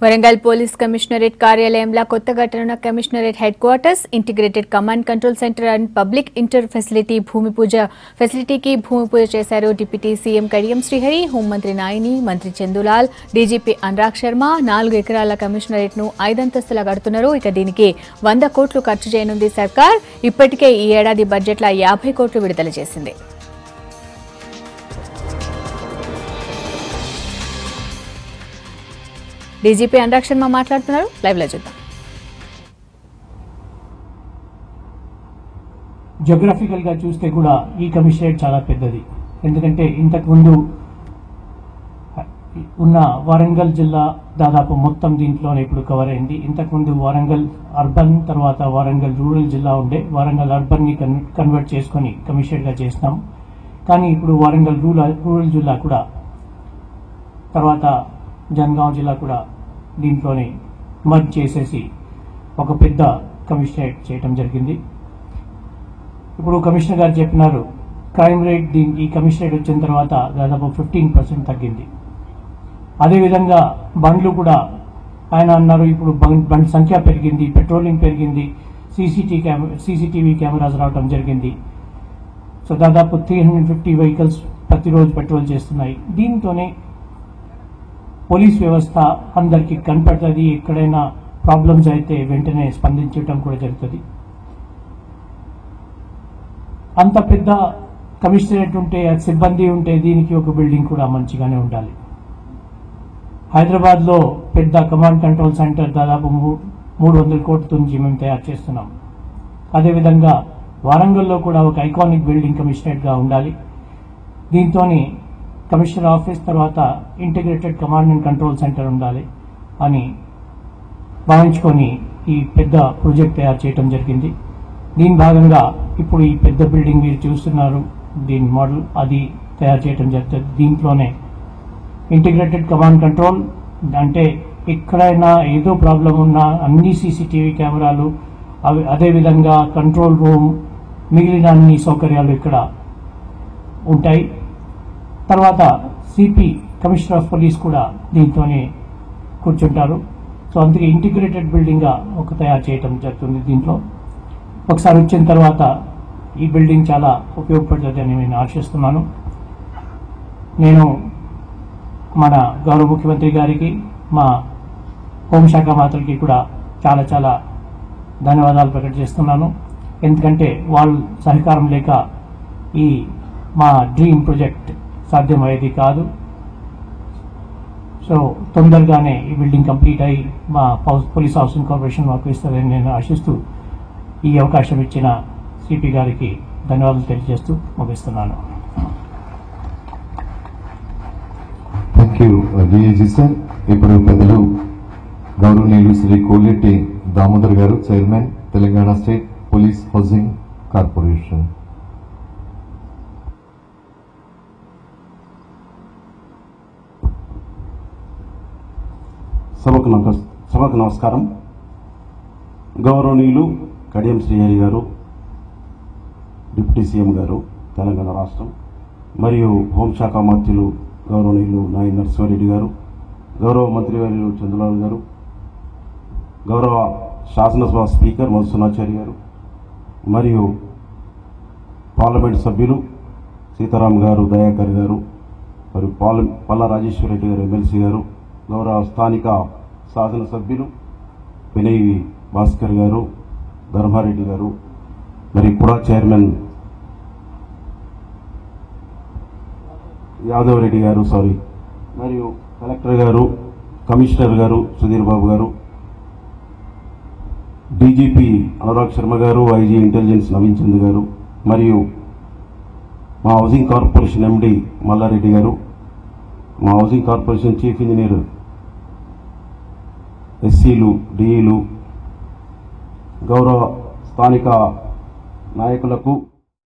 Warangal police commissionerate కార్యాలయంలో కొత్తగా కట్టనున్న commissionerate headquarters, integrated command control center and public inter ఫెసిలిటీకి భూమి పూజ చేశారు. డిప్యూటీ సీఎం కడియం శ్రీహరి, హోంమంత్రి నాయిని, మంత్రి చందులాల్, డీజీపీ అనురాగ్ శర్మ 4 ఎకరాల కమిషనరేట్ ను 5 అంతస్తులా కడుతున్నారు. ఇక దీనికి 100 కోట్లు ఖర్చు చేయనుంది సర్కార్. ఇప్పటికే ఈ ఏడాది బడ్జెట్లో 50 కోట్లు విడుదల చేసింది. డీజీపీ అనురాగ్ శర్మ మాట్లాడుతున్నారు. లైవ్ లో చూద్దాం. జియోగ్రఫికల్ గా చూస్తే కూడా ఈ కమిషనరేట్ చాలా పెద్దది. ఎందుకంటే ఇంతకు ముందు ఉన్న వరంగల్ జిల్లా దాదాపు మొత్తం దీంట్లోనే ఇప్పుడు కవర్ అయింది. ఇంతకుముందు వరంగల్ అర్బన్, తర్వాత వరంగల్ రూరల్ జిల్లా ఉండే, వరంగల్ అర్బన్ ని కన్వర్ట్ చేసుకుని కమిషనరేట్ గా చేసినాం. కానీ ఇప్పుడు వరంగల్ రూరల్ జిల్లా కూడా, తర్వాత జనగాం జిల్లా కూడా దీంట్లోనే మర్జ్ చేసేసి ఒక పెద్ద కమిషనరేట్ చేయడం జరిగింది. ఇప్పుడు కమిషనర్ గారు చెప్పినారు, క్రైమ్ రేట్ ఈ కమిషనరేట్ వచ్చిన తర్వాత దాదాపు 15% తగ్గింది. అదేవిధంగా బండ్లు కూడా ఆయన అన్నారు, ఇప్పుడు బండ్ సంఖ్య పెరిగింది, పెట్రోలింగ్ పెరిగింది, సీసీటీవీ కెమెరాస్ రావడం జరిగింది. సో దాదాపు 350 వెహికల్స్ ప్రతిరోజు పెట్రోల్ చేస్తున్నాయి. దీంతోనే పోలీస్ వ్యవస్థ అందరికీ కనపడుతుంది. ఎక్కడైనా ప్రాబ్లమ్స్ అయితే వెంటనే స్పందించడం కూడా జరుగుతుంది. అంత పెద్ద కమిషనరేట్ ఉంటే, సిబ్బంది ఉంటే దీనికి ఒక బిల్డింగ్ కూడా మంచిగానే ఉండాలి. హైదరాబాద్ లో పెద్ద కమాండ్ కంట్రోల్ సెంటర్ దాదాపు 300 కోట్ల నుంచి మేము తయారు చేస్తున్నాం. అదేవిధంగా వరంగల్లో కూడా ఒక ఐకానిక్ బిల్డింగ్ కమిషనరేట్ గా ఉండాలి. దీంతోనే కమిషనర్ ఆఫీస్ తర్వాత integrated command and control centre ఉండాలి అని భావించుకొని ఈ పెద్ద ప్రాజెక్ట్ తయారు చేయడం జరిగింది. దీని భాగంగా ఇప్పుడు ఈ పెద్ద బిల్డింగ్ మీరు చూస్తున్నారు, దీని మోడల్ అది తయారు చేయడం జరుగుతుంది. దీంట్లోనే ఇంటిగ్రేటెడ్ కమాండ్ కంట్రోల్ అంటే ఎక్కడైనా ఏదో ప్రాబ్లం ఉన్నా అన్ని సీసీటీవీ కెమెరాలు, అదేవిధంగా కంట్రోల్ రూమ్, మిగిలిన అన్ని సౌకర్యాలు ఇక్కడ ఉంటాయి. తర్వాత సిపి, కమిషనర్ ఆఫ్ పోలీస్ కూడా దీంతోనే కూర్చుంటారు. సో అందుకే ఇంటిగ్రేటెడ్ బిల్డింగ్ గా ఒక తయారు చేయడం జరుగుతుంది. దీంట్లో ఒకసారి వచ్చిన తర్వాత ఈ బిల్డింగ్ చాలా ఉపయోగపడుతుంది అని నేను ఆశిస్తున్నాను. నేను మన గౌరవ ముఖ్యమంత్రి గారికి, మా హోంశాఖ మంత్రికి కూడా చాలా చాలా ధన్యవాదాలు ప్రకట చేస్తున్నాను. ఎందుకంటే వాళ్ళ సహకారం లేక ఈ మా డ్రీమ్ ప్రాజెక్ట్ సాధ్యమయ్యేది కాదు. సో తొందరగానే ఈ బిల్డింగ్ కంప్లీట్ అయ్యి మా పోలీస్ హౌసింగ్ కార్పొరేషన్ మాకు ఇస్తుందని నేను ఆశిస్తూ ఈ అవకాశం ఇచ్చిన సిపి గారికి ధన్యవాదాలు తెలియజేస్తూ ముగిస్తున్నాను. Thank you DIG sir. ఇప్పుడు పెద్దలు గౌరవనీయులు శ్రీ కోలేటి దామోదర్ గారు, chairman Telangana state police housing corporation. సభకు నమస్కారం. గౌరవనీయులు కడియం శ్రీహరి గారు, డిప్యూటీ సీఎం గారు తెలంగాణ రాష్ట్రం, మరియు హోంశాఖ మంత్రులు గౌరవనీయులు నాయని నరసింహారెడ్డి గారు, గౌరవ మంత్రివర్యులు చంద్రలాల్ గారు, గౌరవ శాసనసభ స్పీకర్ మధుసూనాచారి గారు, మరియు పార్లమెంట్ సభ్యులు సీతారాం గారు, దయాకర్ గారు, మరియు పల్లా రాజేశ్వర రెడ్డి గారు ఎమ్మెల్సీ గారు, గౌరవ స్థానిక శాసనసభ్యులు వినయ్ భాస్కర్ గారు, ధర్మారెడ్డి గారు, మరి కూడా చైర్మన్ యాదవ్ రెడ్డి గారు, మరియు కలెక్టర్ గారు, కమిషనర్ గారు సుధీర్ బాబు గారు, డీజీపీ అనురాగ్ శర్మ గారు, ఐజీ ఇంటెలిజెన్స్ నవీన్ చంద్ గారు, మరియు మా హౌసింగ్ కార్పొరేషన్ ఎండి మల్లారెడ్డి గారు, మా హౌసింగ్ కార్పొరేషన్ చీఫ్ ఇంజనీర్, ఎస్సీలు, డిఈలు, గౌరవ స్థానిక నాయకులకు